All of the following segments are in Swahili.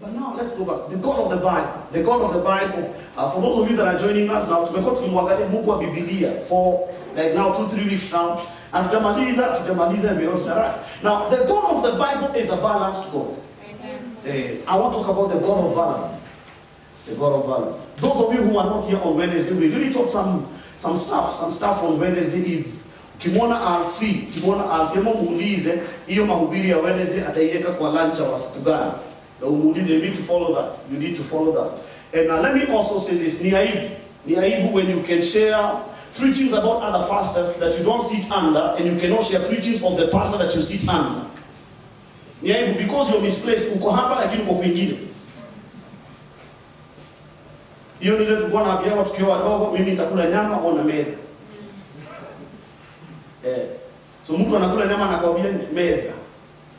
But now let's go back. The God of the Bible. The God of the Bible. For those of you that are joining us now, tumekuwa tukimwangalia Mungu wa Biblia for like now 2-3 weeks now. And tutamaliza and we're not rush. Now the God of the Bible is a balanced God. I want to talk about the God of balance. The God of balance. Those of you who are not here on Wednesday, we really taught some stuff on Wednesday Eve. Kimona Alfi muulize hiyo mahubiri ya Wednesday ataiweka kwa lunch wa siku gani. Umuulize, you need to follow that. You need to follow that. And let me also say this, ni aibu when you can share preachings about other pastors that you don't sit under, and you cannot share preachings of the pastor that you sit under. Ni aibu because you're misplaced. Uko hapa lakini uko kwingine. Hiyo ndio tulikuwa naambia watu tukiwa wadogo, mimi nitakula nyama ona meza. So mtu anakula nyama anakwambia meza.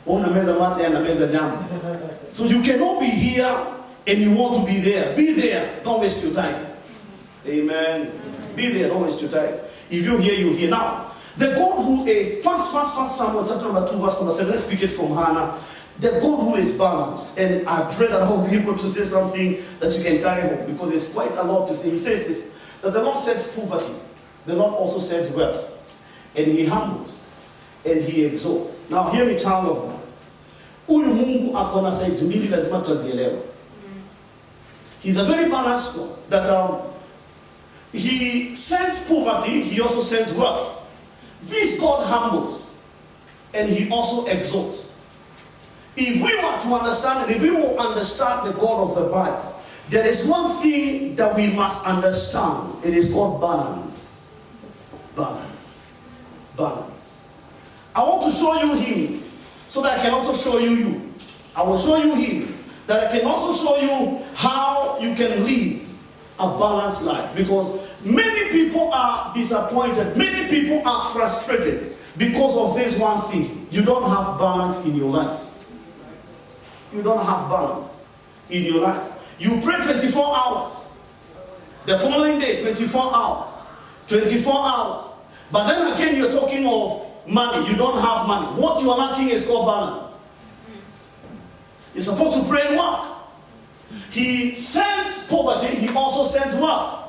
Ona meza mate na meza nyama. So you cannot be here and you want to be there. Be there. Don't waste your time. Amen. Be there. Don't waste your time. If you're here, you're here. Now, the God who is, first Samuel chapter number 2 verse number 7. Let's speak it from Hannah. The God who is balanced. And I pray that I will be able to say something that you can carry home, because there's quite a lot to say. He says this, that the Lord sends poverty. The Lord also sends wealth. And he humbles. And he exalts. Now hear me, child of God. Huyu Mungu akona sides mbili lazima tuzielewe. He's a very balanced God. That he sends poverty, he also sends wealth. This God humbles and he also exalts. If we want to understand, and if we will understand the God of the Bible, there is one thing that we must understand. It is called balance. Balance. Balance. I want to show you him so that I can also show you. I will show you him that I can also show you how you can live a balanced life. Because many people are disappointed. Many people are frustrated because of this one thing. You don't have balance in your life. You don't have balance in your life. You pray 24 hours. The following day, 24 hours. 24 hours. But then again, you're talking of money. You don't have money. What you are lacking is called balance. You're supposed to pray and work. He sends poverty, he also sends wealth.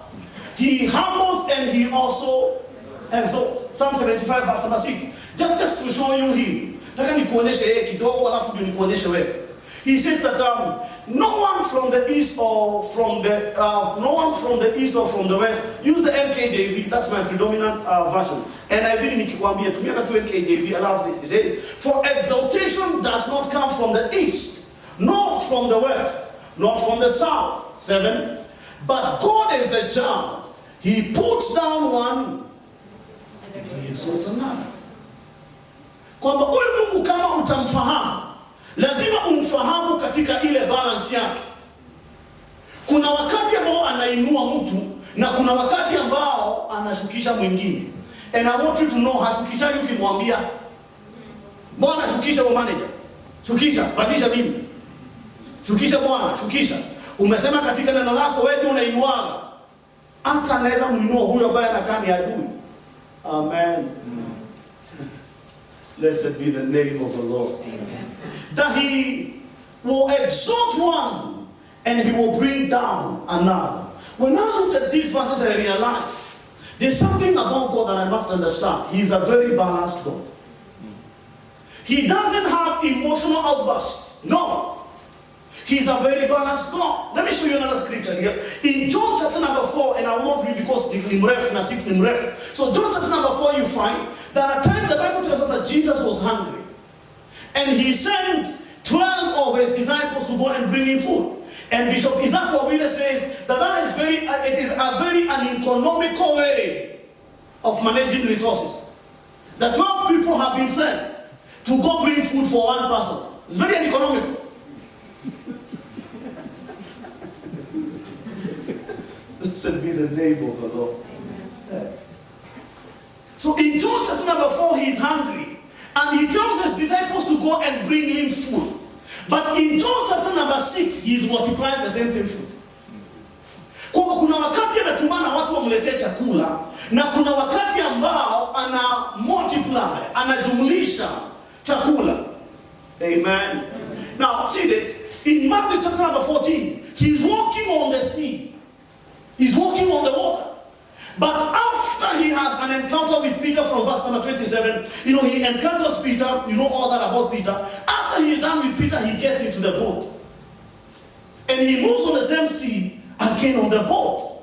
He humbles and he also exalts. Psalm 75 verse number 6. Just to show you him. He says that no one from the east or from the west. Use the NKJV. That's my predominant version. And I really need to NKJV. I love this. It says, for exaltation does not come from the east, nor from the west, nor from the south. 7. But God is the judge. He puts down one and he exalts another. Kwamba huyu Mungu kama utamfahamu, lazima umfahamu katika ile balance yake. Kuna wakati ambao anainua mtu na kuna wakati ambao anashukisha mwingine. And I want you to know, hashukisha yuki mwambia, Bwana shukisha wa manager. Shukisha, pandisha mimi. Shukisha Bwana, shukisha. Umesema katika neno lako wewe ndio unainuaga. Hata anaweza muinua huyo ambaye anakaa ni adui. Amen. Blessed be the name of the Lord. Amen. That he will exalt one and he will bring down another. When I looked at these verses, I realized there's something about God that I must understand. He's a very balanced God. He doesn't have emotional outbursts. No. He's a very balanced God. Let me show you another scripture here. In John chapter number 4, and I will not read because Nimref na 6 Nimref. So John chapter number 4, you find that at a time the Bible tells us that Jesus was hungry. And he sends 12 of his disciples to go and bring him food. And Bishop Isaac Wawile says that it is a very uneconomical way of managing resources. The 12 people have been sent to go bring food for one person. It's very uneconomical. Blessed be the name of the Lord. Yeah. So in John chapter number 4, he is hungry. And he tells his disciples to go and bring him food. But in John chapter number 6, he is multiplying the same food. Kwa kuna wakati anatumana watu wamletee chakula, na kuna wakati ambao ana multiply, anajumlisha chakula. Amen. Now see this. In Matthew chapter number 14, he's walking on the sea. He's walking on the water. But after he has an encounter with Peter from verse number 27, he encounters Peter, you know all that about Peter. After he's done with Peter, he gets into the boat. And he moves on the same sea again on the boat.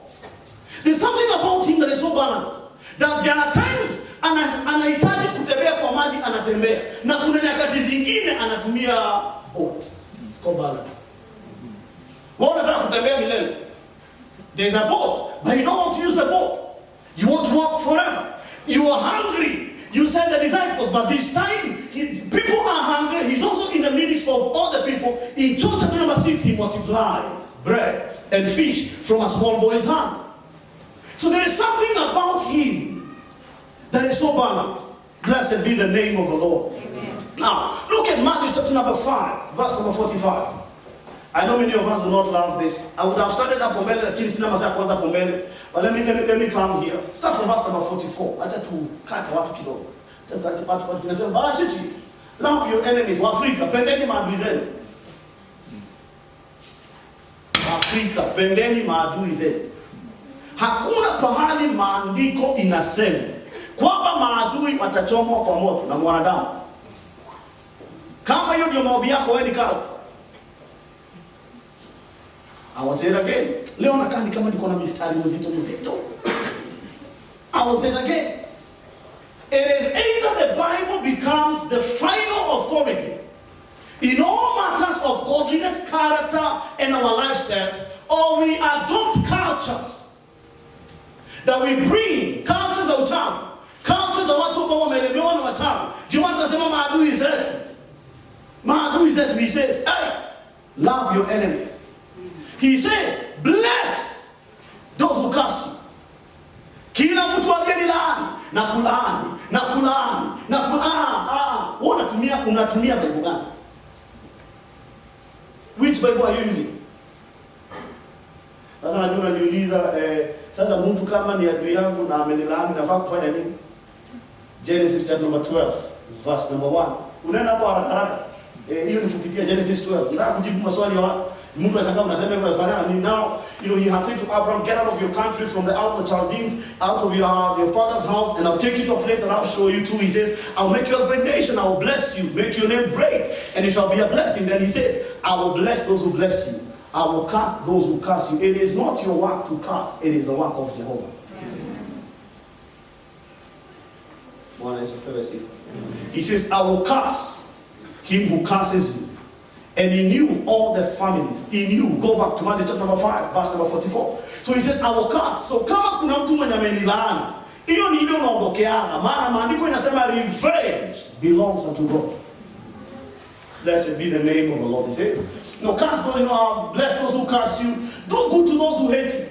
There's something about him that is so balanced. That there are times anahitaji kutembea kwa maji, anatembea. Na kuna nyakati zingine anatumia boat. It's called balance. Wewe unataka kutembea milele. There's a boat, but you don't want to use the boat. You want to walk forever. You are hungry. You send the disciples, but this time, people are hungry. He's also in the midst of all the people. In John chapter number 6, he multiplies bread and fish from a small boy's hand. So there is something about him that is so balanced. Blessed be the name of the Lord. Amen. Now, look at Matthew chapter number 5, verse number 45. I know many of us will not love this. I would have started up on but let me come here. Start from verse number 44. Acha tukate watu kidogo. Watu kinasema barashiti. Love your enemies. Waafrika, pendeni maadui zenu. Afrika, pendeni maadui zenu. Hakuna pahali maandiko inasema kwamba maadui watachomwa kwa moto na mwanadamu. Kama hiyo ndio maombi yako, wewe ni cult. I will say it again. Leo nakaa ni kama niko na mistari mzito. I will say it again. It is either the Bible becomes the final authority in all matters of godliness, character, and our lifestyles, or we adopt cultures that we bring, cultures of uchawi, cultures of watu ambao wamelemewa na wachawi. Ndio watu wanasema maadui zetu. Maadui zetu, he says, hey, love your enemies. He says, bless those who curse you. Kila mtu ageni laani, na kulaani. Unatumia Bible gani? Which Bible are you using? Sasa najua unaniuliza, sasa mtu kama ni adui yangu na amenilaani nafaa kufanya nini? Genesis chapter number 12, verse number 1. Unaenda hapo haraka. Hiyo ni kupitia Genesis 12. Nataka kujibu maswali ya watu. Mungu anashangaa unasema hivyo unafanya nini? Now, he had said to Abraham, get out of your country from the out of the Chaldeans, out of your father's house, and I'll take you to a place that I'll show you to. He says, I'll make you a great nation, I will bless you, make your name great, and it shall be a blessing. Then he says, I will bless those who bless you. I will curse those who curse you. It is not your work to curse, it is the work of Jehovah. He says, I will curse him who curses you. And he knew all the families. He knew. Go back to Matthew chapter number 5, verse number 44. So he says, I will curse. So kama kuna mtu mwenye amenilaani, hiyo ni ndio naondokeana. Maana maandiko inasema revenge belongs unto God. Blessed be the name of the Lord. He says, no, curse going on, bless those who curse you, do good to those who hate you.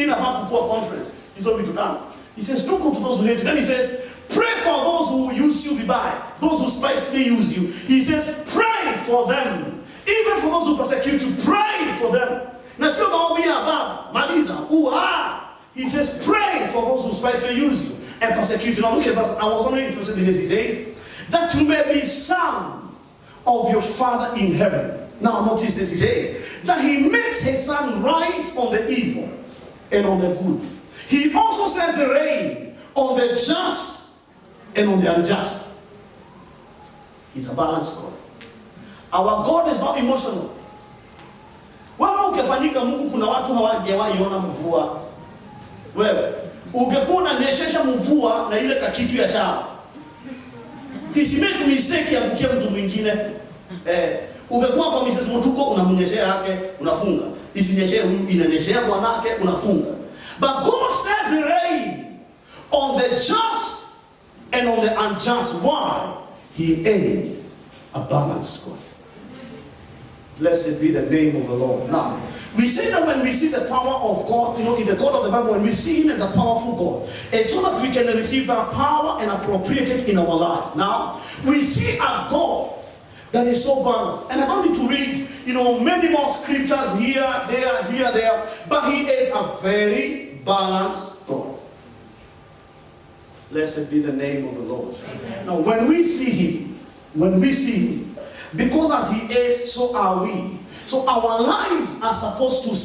In a Habakkuk conference, he's going to come. He says, do good to those who hate you. Then he says, pray for those who use you by, those who spitefully use you. He says, pray for them. Even for those who persecute you, pray for them. He says, pray for those who spitefully use you and persecute you. Now look at this. I was only interested in this. He says, that you may be sons of your Father in heaven. Now notice this. He says, that he makes his sun rise on the evil and on the good. He also sends the rain on the just and on the unjust. He's a balanced God. Our God is not emotional. Wewe ukifanyika Mungu kuna watu hawajawahi ona mvua. Wewe ungekuwa unanyeshesha mvua na ile kakitu ya shamba. Isimake mistake ya kukia mtu mwingine. Ungekuwa kwa Mrs. Mutuko unamnyeshea yake unafunga. Isinyeshee huyu inanyeshea bwanake unafunga. But God sends the rain on the just and on the unjust. Why? He is a balanced God. Blessed be the name of the Lord. Now, we say that when we see the power of God, in the God of the Bible, when we see Him as a powerful God, it's so that we can receive that power and appropriate it in our lives. Now, we see a God that is so balanced. And I don't need to read, many more scriptures here, there, but He is a very balanced God. Blessed be the name of the Lord. Amen. Now, when we see Him, Because as he is, so are we. So our lives are supposed to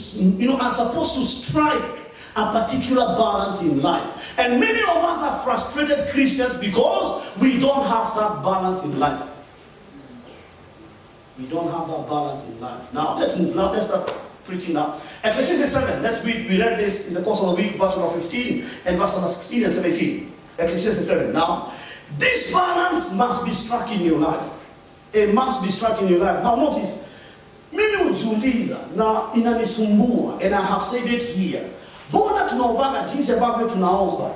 strike a particular balance in life. And many of us are frustrated Christians because we don't have that balance in life. We don't have that balance in life. Now, let's move. Now, let's start preaching now. Ecclesiastes 7. Let's read. We read this in the course of the week, verse number 15 and verse number 16 and 17. Ecclesiastes 7. Now, this balance must be struck in your life. It must be struck in your life. Now, notice, mimi hujiuliza na inanisumbua, and I have said it here. Mbona tunaombaga jinsi ambavyo tunaomba,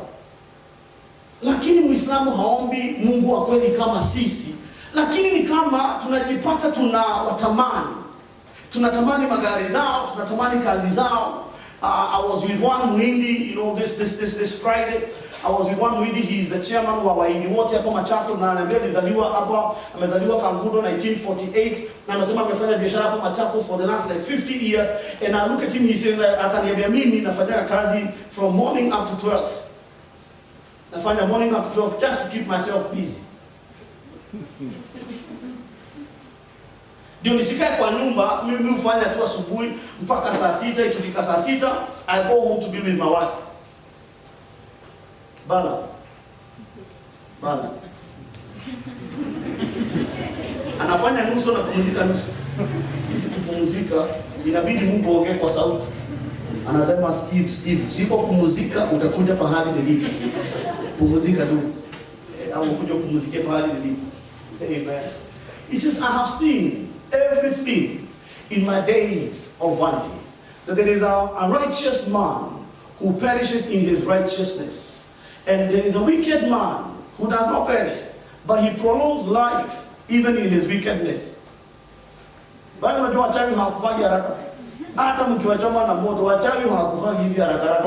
lakini Muislamu haombi Mungu wa kweli kama sisi, lakini ni kama tunajipata tunatamani magari zao, tunatamani kazi zao. I was with one Muhindi, this Friday. I was with one Muhindi. He is the chairman wa Wahindi wote hapa Machakos, na ananiambia alizaliwa hapa, amezaliwa Kangundo 1948, na anasema amefanya biashara hapa Machakos for the last like 50 years. And I look at him, he said, akaniambia mimi nafanya kazi from morning up to 12. Nafanya morning up to 12 just to keep myself busy. Ndio nisikae kwa nyumba, mimi hufanya tu asubuhi mpaka saa 6. Ikifika saa 6, I go home to be with my wife. Balance. Anafanya nusu na kupumzika nusu. Sisi kupumzika inabidi Mungu aongee kwa sauti. Anasema Steve, usipopumzika utakuja pahali nilipo. Pumzika tu. Au kuja kupumzika pahali nilipo. Amen. He says, I have seen everything in my days of vanity, that there is a righteous man who perishes in his righteousness, and there is a wicked man who does not perish, but he prolongs life even in his wickedness. Bali unajua wachawi hawakufanyi haraka. Hata mkiwachoma na moto, wachawi hawakufanyi hivi haraka.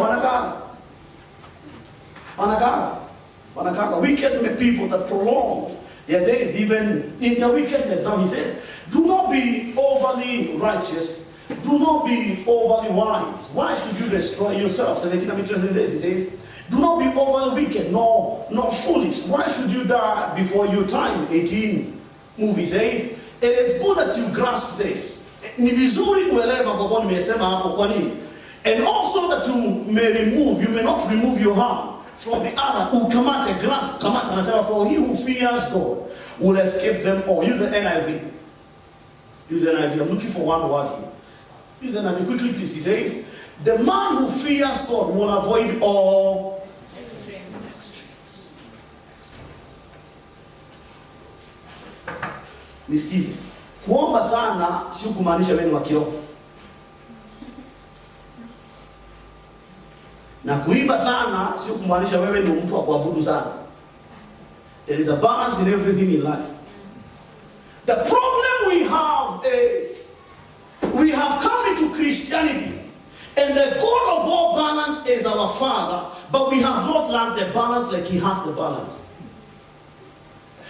Wanakaa. Wicked people that prolong their days even in their wickedness. Now he says, do not be overly righteous. Do not be overly wise. Why should you destroy yourself? 17, I'm interested in this. He says, do not be overly wicked, nor foolish. Why should you die before your time? 18, movie says, it is good that you grasp this. Ni vizuri kuelewa kwa kuwa nimesema hapo kwa nini. And also that you may not remove your hand from the other. Ukamate, grasp, kamata. Anasema, for he who fears God will escape them all. Use the NIV. I'm looking for one word here. Use the NIV quickly, please. He says, the man who fears God will avoid all extremes. Nisikize. Kuomba sana sio kumaanisha wewe ni wa kiroho. Na kuimba sana sio kumaanisha wewe ni mtu wa kuabudu sana. There is a balance in everything in life. The problem we have is we have come into Christianity, and the God of all balance is our Father, but we have not learned the balance like He has the balance.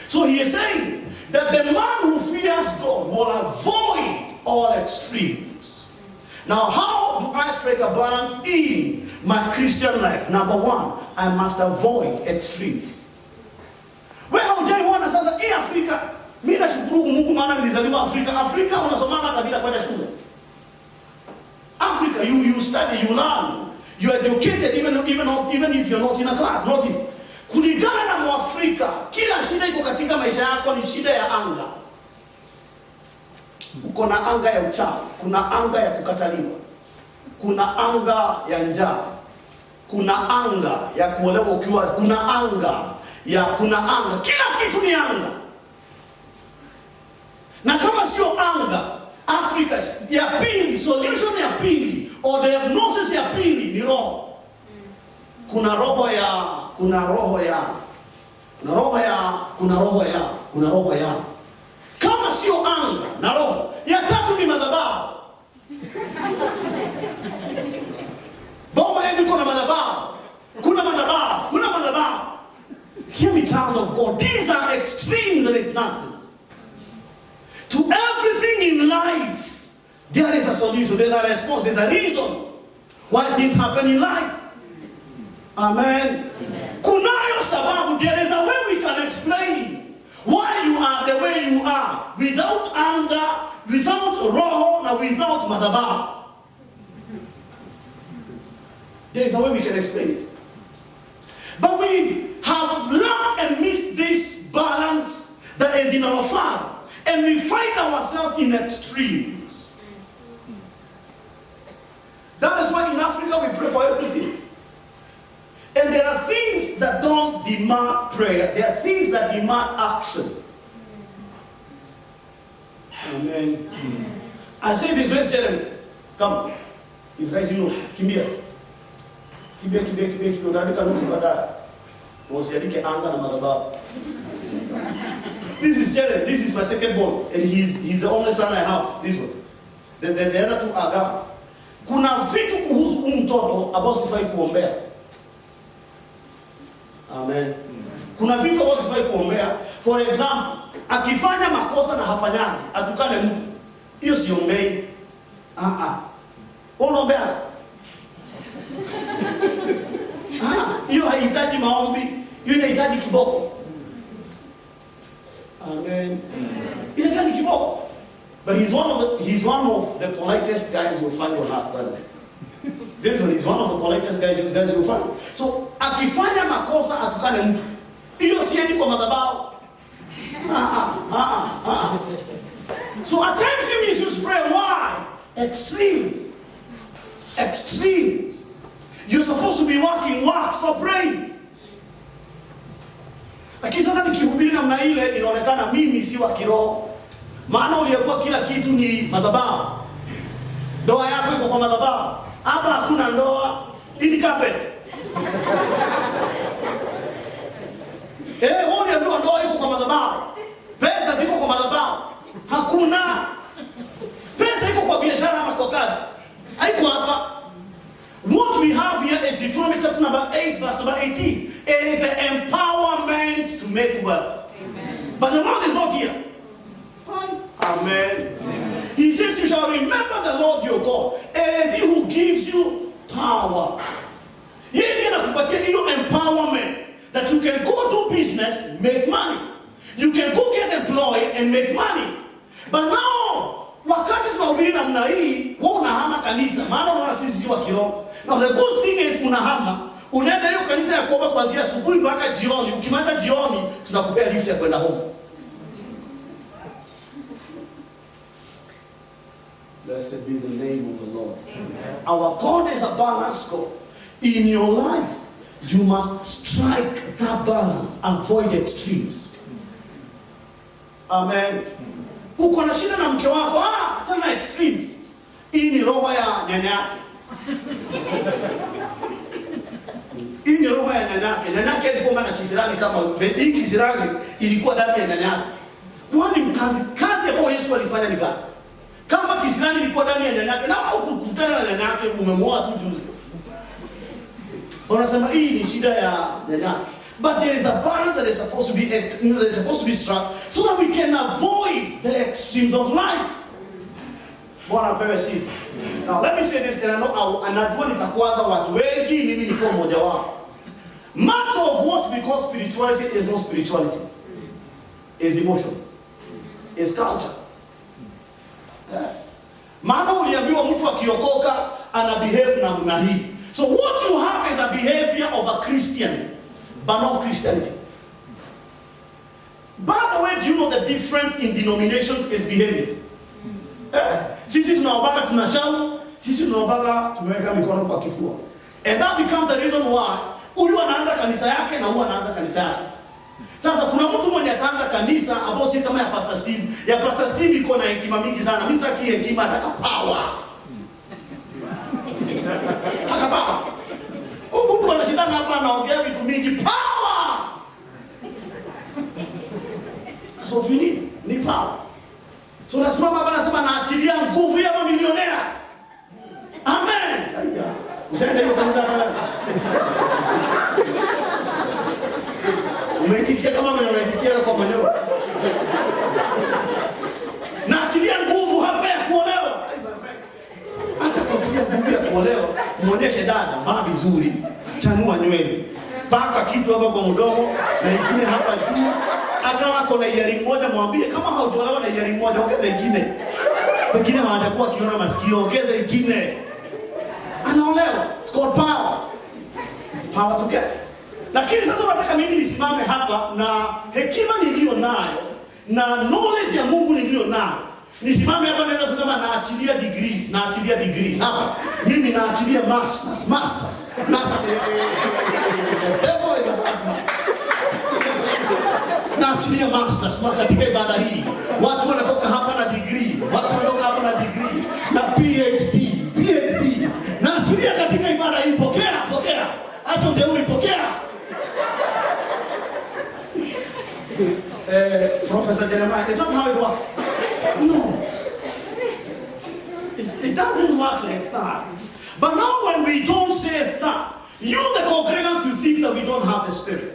So He is saying that the man who fears God will avoid all extremes. Now, how do I strike a balance in my Christian life? Number one, I must avoid extremes. Wewe hujaiona sasa hii Afrika. Mimi nashukuru Mungu maana nilizaliwa Afrika. Afrika unasomanga hata bila kwenda shule. Africa, you study, you learn. You are educated even if you're not in a class. Notice, kulingana na Mwafrika, kila shida iko katika maisha yako ni shida ya anga. Uko na anga ya uchawi, kuna anga ya kukataliwa, kuna anga ya njaa, kuna anga ya kuolewa ukiwa, kuna anga, kila kitu ni anga. Na kama sio anga, Afrika ya pili, solution ya pili, or diagnosis ya pili ni roho. Kuna roho ya. Kama sio anga na roho, ya tatu ni madhabahu. Boma yenu kuna madhabahu. Hear me, child of God. These are extremes and it's nonsense. To everything in life, there is a solution, there's a response, there's a reason why things happen in life. Amen. Kunayo sababu, there is a way we can explain why you are the way where you are, without anger, without roho, na without madhabahu. There is a way we can explain it. But we have learned and missed this balance that is in our Father. And we find ourselves in extremes. That is why in Africa we pray for everything. And there are things that don't demand prayer. There are things that demand action. Amen. I say this way, Jeremy. Come. He's right, you know. Kimbia. Kimbia. Unadika nuksi baadaye. Usiandike anga na madhabahu. This is Jeremy. This is my second born. And he's the only son I have. This one. The other two are girls. Kuna vitu kuhusu mtoto ambao sifai kuombea. Amen. Kuna vitu ambavyo sifai kuombea. For example, akifanya makosa na hafanyaji, atukane mtu. Hiyo siombei. Unaombea? Hiyo haihitaji maombi. Hiyo inahitaji kiboko. Amen. Inahitaji kiboko. But he's one of the politest guys you'll find on earth, by the way. This one is one of the politest guys you'll find. So, akifanya makosa atukane mtu. Hiyo siendi kwa madhabahu. So at times you misuse prayer. Why? Extremes. You're supposed to be working, stop praying. Lakini sasa nikihubiri namna ile inaonekana mimi si wa kiroho. Maana uliyekuwa kila kitu ni madhabahu. Ndoa yako iko kwa madhabahu. Hapa hakuna ndoa, ni carpet. Wewe ndoa iko kwa madhabahu. Pesa ziko kwa madhabahu. Hakuna. Pesa iko kwa biashara ama kwa kazi. Haiko hapa. What we have here is Deuteronomy chapter number 8, verse number 18. It is the empowerment to make wealth. Amen. But the Lord is not here. Amen. Amen. He says, you shall remember the Lord your God. It is He who gives you power. Yeye ndiye anakupatia hiyo empowerment that you can go do business, make money. You can go get employed and make money. But now, wakati tunahubiri namna hii, wewe unahama kanisa. Maana unaona sisi wa kiroho. Now the good thing is unahama, unaenda hiyo kanisa ya kuomba kuanzia asubuhi mpaka jioni. Ukimaliza jioni, tunakupea lift ya kwenda home. Blessed be the name of the Lord. Amen. Our God is a balanced God. In your life, you must strike that balance. Avoid extremes. Amen. Uko na shida na mke wako, hata na extremes. Hii ni roho ya nyanya yake. Hii ni roho ya nyanya yake. Nyanya yake ilikuwa na kisirani kama hii kisirani ilikuwa ndani ya nyanya yake. Kwani kazi ambayo Yesu alifanya ni gani? Kama kisirani ilikuwa ndani ya nyanya yake, na ukukutana na nyanya yake umemwoa tu juzi. Unasema hii ni shida ya nyanya. But there is a balance that is supposed to be struck so that we can avoid the extremes of life. Bwana apewe sifa. Now let me say this, and I know anajua nitakwaza watu wengi, mimi niko mmoja wao. Much of what we call spirituality is not spirituality. It's emotions. It's culture. Maana uliambiwa mtu akiokoka ana behave namna hii. So what you have is a behavior of a Christian, but not Christianity. By the way, do you know the difference in denominations is behaviors? Sisi tunaobaga tunashout, sisi tunaobaga tumeweka mikono kwa kifua. And that becomes the reason why huyu anaanza kanisa yake na huyu anaanza kanisa yake. Sasa kuna mtu mmoja ataanza kanisa ambao si kama ya Pastor Steve. Ya Pastor Steve iko na hekima mingi sana. Mimi sitaki hekima, nataka power. Haka power. Mtu anashindana hapa anaongea vitu mingi, power. That's what we need power. So nasimama hapa nasema naachilia nguvu ya mamillionaires. Amen. Haya. Usiende hiyo kanisa hapa. Umeitikia kama vile unaitikia kwa maneno. Naachilia nguvu hapa ya kuolewa. Hata kuachilia nguvu ya kuolewa, muonyeshe dada, vaa vizuri, chanua nywele, paka kitu hapa kwa mdomo na ingine hapa juu. akawa kona earring moja, mwambie kama haujaolewa na earring moja ongeza ingine. Wengine hawajakuwa kiona masikio, ongeza ingine. Anaolewa. It's called power. Power to get. Lakini sasa nataka mimi nisimame hapa na hekima niliyo nayo na knowledge ya Mungu niliyo nayo. Nisimame hapa naweza kusema naachilia degrees hapa. Mimi naachilia masters. Na devil is a bad man. Naachilia masters katika ibada hii. Watu wanatoka hapa na degree, na PhD. Naachilia katika ibada hii, pokea. Acha ujeuri, pokea. Professor Jeremiah, it's not how it works. No. It doesn't work like that. But now when we don't say that, you the congregants will think that we don't have the Spirit.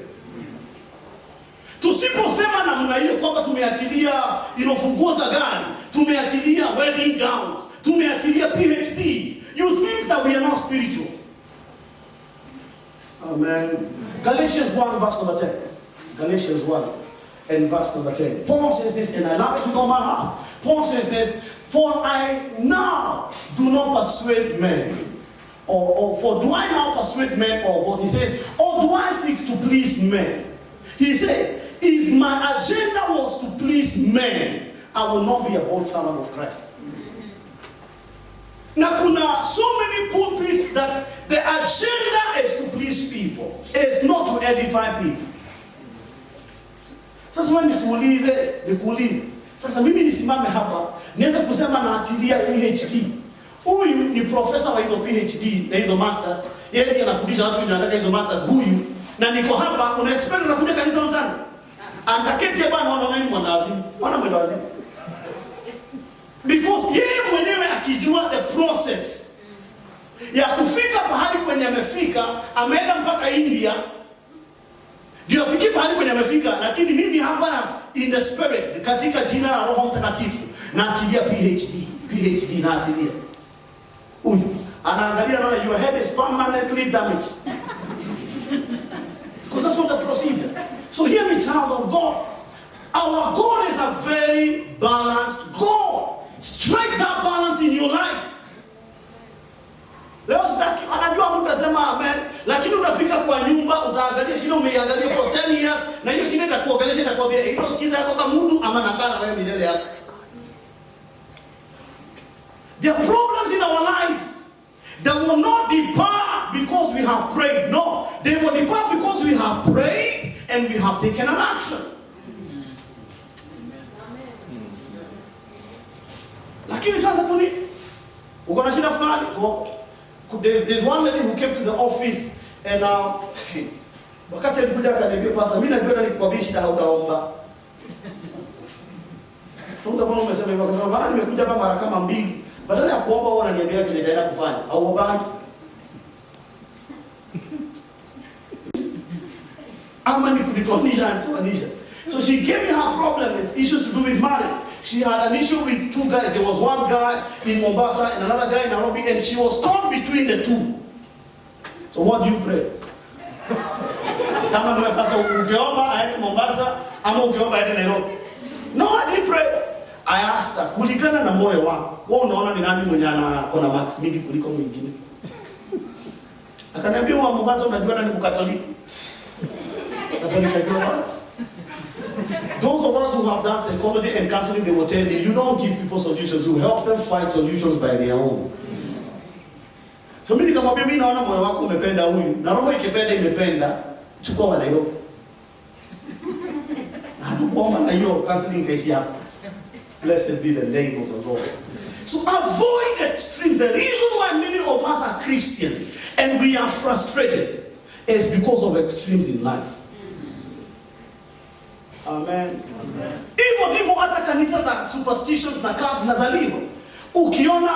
Tusiposema namna hiyo kwamba tumeachilia funguo za gari, tumeachilia wedding gowns, tumeachilia PhD, you think that we are not spiritual. Amen. Galatians 1 verse number 10. Galatians 1 and verse number 10. Paul says this, and I love it with all my heart. Paul says this, for I now do not persuade men. For do I now persuade men or what? He says, or do I seek to please men? He says, if my agenda was to please men, I will not be a bold servant of Christ. Now, kuna so many pulpits that the agenda is to please people. It's not to edify people. Sasa wewe nikuulize. Sasa mimi nisimame hapa, nianze kusema naachilia PhD. Huyu ni profesa wa hizo PhD na hizo masters. Yeye ndiye anafundisha watu wanataka hizo masters huyu. Na niko hapa, una expect unakuja kanisa mzani. Antaketi hapa anaona nini mwanawazimu? Wana mwanawazimu. Because yeye mwenyewe akijua the process ya kufika pahali kwenye amefika, ameenda mpaka India. Ndio afiki pahali kwenye amefika, lakini mimi hapa na in the spirit katika jina la Roho Mtakatifu naachilia PhD naachilia. Huyu anaangalia naona your head is permanently damaged. Because that's not the procedure. So hear me, child of God. Our God is a very balanced God. Strike that balance in your life. Leo sitaki anajua mtu anasema amen, lakini unafika kwa nyumba utaangalia shida umeiangalia for 10 years na hiyo shida itakuongelesha itakwambia hiyo sikiza yako kama mtu ama nakaa na wewe milele yako. There are problems in our lives that will not depart because we have prayed. No, they will depart because we have prayed and we have taken an action. Lakini sasa uko na shida fulani. There's one lady who came to the office and wakati alikuja akaniambia pasa mimi najua nikukwambia shida hautaomba. Tunza mbona umesema hivyo? Akasema maana nimekuja hapa mara kama 2. Badala ya kuomba wewe unaniambia kile nitaenda kufanya. Au uombaji? Ama nikutonisha. So she gave me her problem, it's issues to do with marriage. She had an issue with 2 guys. There was one guy in Mombasa and another guy in Nairobi, and she was caught between the 2. So what do you pray? Kama nimepasa ukiomba aende Mombasa ama ukiomba aende Nairobi? No, I didn't pray. I asked her, kulingana na moyo wako, wewe unaona ni nani mwenye ana max mingi kuliko mwingine? Akaniambia wa Mombasa unajua nani Mkatoliki? Sasa nikajua basi. Those of us who have done psychology and counseling, they will tell you, you don't give people solutions, you help them find solutions by their own. So mimi nikamwambia mimi naona moyo wako umependa huyu, na roho ikipenda imependa, chukua wa Nairobi. Hatukuomba na hiyo counseling kaisi hapo. Blessed be the name of the Lord. So avoid extremes. The reason why many of us are Christians and we are frustrated is because of extremes in life. Amen. Hivyo hata kanisa za superstitions na kazi zinazaliwa. Ukiona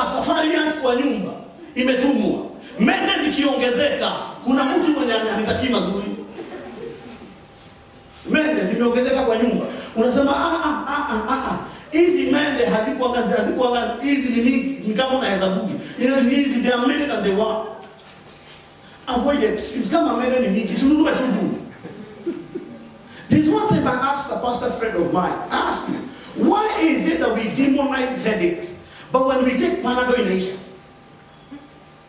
a safari ant kwa nyumba imetumwa, mende zikiongezeka, kuna mtu mwenye anitakii mazuri. Mende zimeongezeka kwa nyumba, unasema hizi mende hazikuwa hizi ni kama unaweza bugi. Hizi they are many than they were. Avoid extremes. Kama mende ni mingi, usinunue tu. There's one time I asked a pastor friend of mine, I asked him, why is it that we demonize headaches, but when we take Panadol inaisha?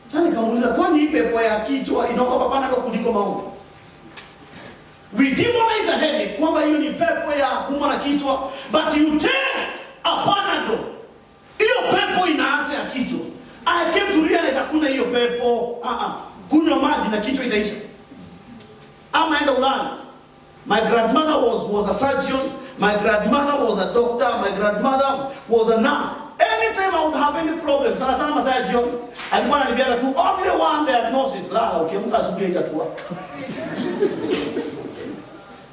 Sasa nikamuuliza, kwani pepo ya kichwa inaogopa Panadol kuliko maombi? We demonize a headache, kwamba hiyo ni pepo ya kuumwa na kichwa, but you take a Panadol, hiyo pepo inaacha ya kichwa. I came to realize hakuna hiyo pepo. Kunywa maji na kichwa itaisha. Ama enda Ulaya. My grandmother was a surgeon. My grandmother was a doctor. My grandmother was a nurse. Anytime I would have any problem, sana masaa jioni, alikuwa ananiambia tu only one diagnosis, lala ukiamka asubuhi itakuwa.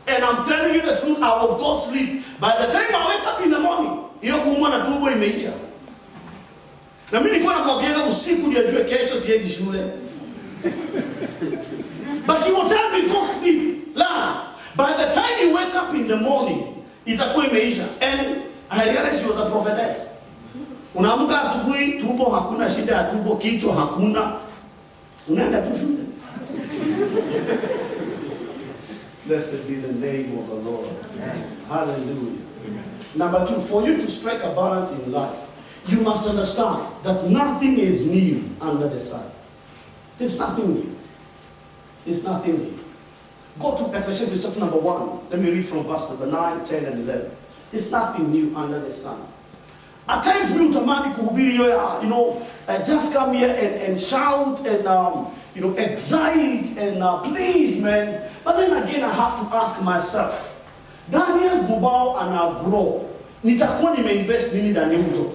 And I'm telling you the truth, I would go sleep. By the time I wake up in the morning, hiyo kuumwa na tumbo imeisha. Na mimi nilikuwa namwambia usiku ndio ajue kesho siendi shule. But she would tell me go sleep. La. By the time you wake up in the morning, itakuwa imeisha. And I realized she was a prophetess. Unaamka asubuhi, tumbo hakuna shida ya tumbo, kichwa hakuna. Unaenda tu shule. Blessed be the name of the Lord. Hallelujah. Number 2, for you to strike a balance in life, you must understand that nothing is new under the sun. There's nothing new. There's nothing new. Go to Ecclesiastes chapter number 1. Let me read from verse number 9, 10, and 11. There's nothing new under the sun. At times, we utamani kuhubiri, just come here and shout and excite and please, man. But then again, I have to ask myself, Daniel Gubao anagrow, nitakuwa nimeinvest nini ndani mtoto?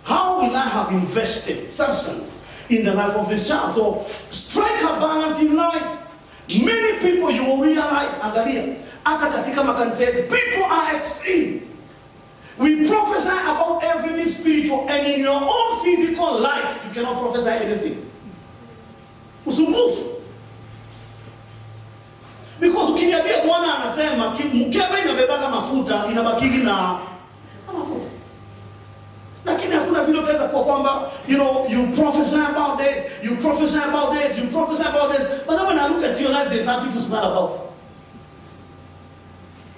How will I have invested substance in the life of this child? So, strike a balance in life. Many people, you will realize, angalia, hata katika makanisa yetu, people are extreme. We prophesy about everything spiritual, and in your own physical life, you cannot prophesy anything. Usumbufu. Because ukiniambia Bwana anasema, mkebe inabebanga mafuta, inabakigi na mafuta. Lakini hakuna vile utaweza kuwa kwamba, you prophesy about this, you prophesy about this, you prophesy about this. But then when I look at your life, there's nothing to smile about.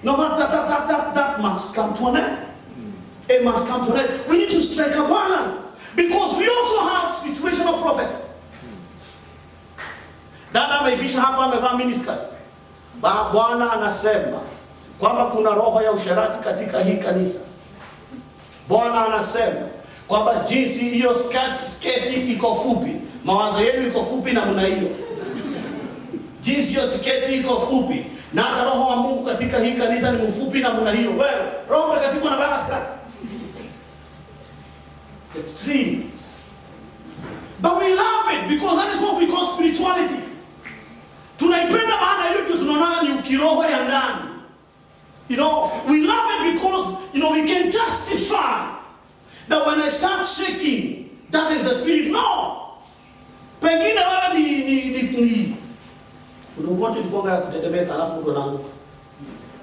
No, that must come to an end. It must come to an end. We need to strike a balance. Because we also have situational prophets. Dada ameibisha hapa amevaa miniskirt. Bwana anasema kwamba kuna roho ya usherati katika hii kanisa. Bwana anasema kwamba jinsi hiyo sketi iko fupi, mawazo yenu iko fupi na mna hiyo. Jinsi hiyo sketi iko fupi, na roho wa Mungu katika hii kanisa ni mfupi na mna hiyo. Wewe, roho mtakatifu anavaa sketi. It's extremes. But we love it because that is what we call spirituality. Tunaipenda maana hiyo tunaona ni ukiroho ya ndani. We love it because, we can justify that when I start shaking, that is the spirit. No. Pengine wewe ni unakuwa tulikonga kutetemeka alafu mtu anaanguka.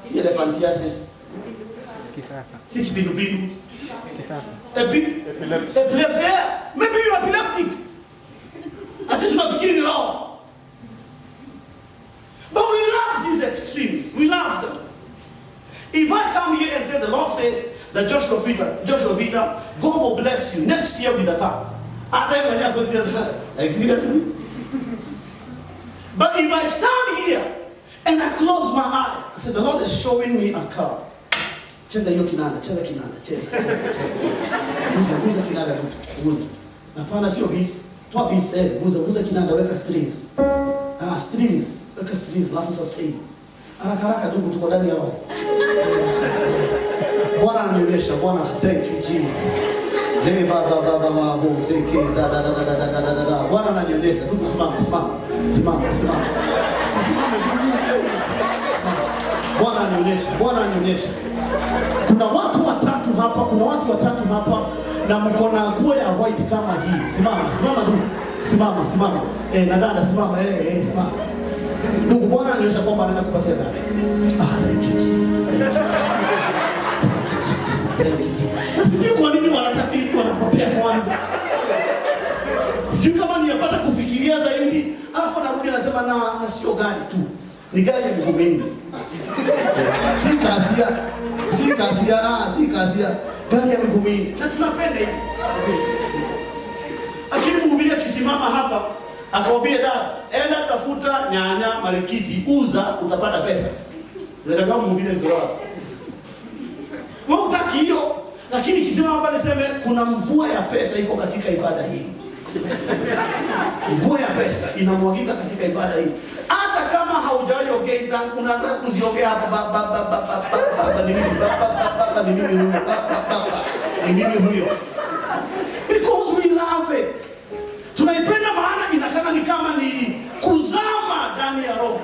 Si elephantiasis. Kisaka. Si kipindupindu. Epilepsy. Maybe you are epileptic. Asi tunafikiri ni roho. But we love these extremes. We love them. If I come here and say the Lord says that Joshua Vita, God will bless you next year with a car. But if I stand here and I close my eyes, I say the Lord is showing me a car. Cheza hiyo kinanda, cheza. Guza kinanda, guza. Napana sio beats. Toa beats, guza kinanda, weka strings. Strings, weka strings, lafu sustain. Haraka ndugu tuko ndani ya roho. Bwana ananionyesha, Bwana, thank you Jesus. Baba mambo zeke da. Bwana ananionyesha, ndugu simama. Simama ndugu. Bwana ananionyesha. Kuna watu watatu hapa na mko na nguo ya white kama hii. Simama ndugu. Simama. Na dada simama, simama. Ndugu, Bwana ananionyesha kwamba anaenda kupatia dada. Thank you Jesus. Thank you. Na sijui kwa nini wanatabiri wanapokea kwanza. Sijui kama niyapata kufikiria zaidi, alafu anarudi anasema na sio gari tu. Ni gari ya miguu mingi. kasia. Gari ya miguu minne. Na tunapenda hivi. Lakini mhubiri akisimama hapa akwambie dada, enda tafuta nyanya, marikiti, uza utapata pesa. Unataka mhubiri nitoa. Wewe utaki hiyo, lakini kisimama hapa niseme kuna mvua ya pesa iko katika ibada hii. Mvua ya pesa inamwagika katika ibada hii. Hata kama haujawahi ongea, unaanza kuziongea hapa ni mimi huyo. Because we love it. Tunaipenda maana inakana ni kama ni kuzama ndani ya roho.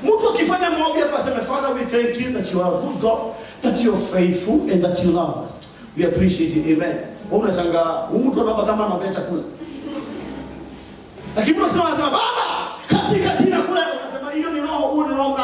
Mtu akifanya maombi hapa aseme, Father, we thank you that you are a good God, that you are faithful and that you love us. We appreciate you. Amen. Wewe unashangaa, mtu anaomba kama anaombea chakula. Lakini mtu anasema baba, katika jina kule unasema hiyo ni roho, huo ni roho.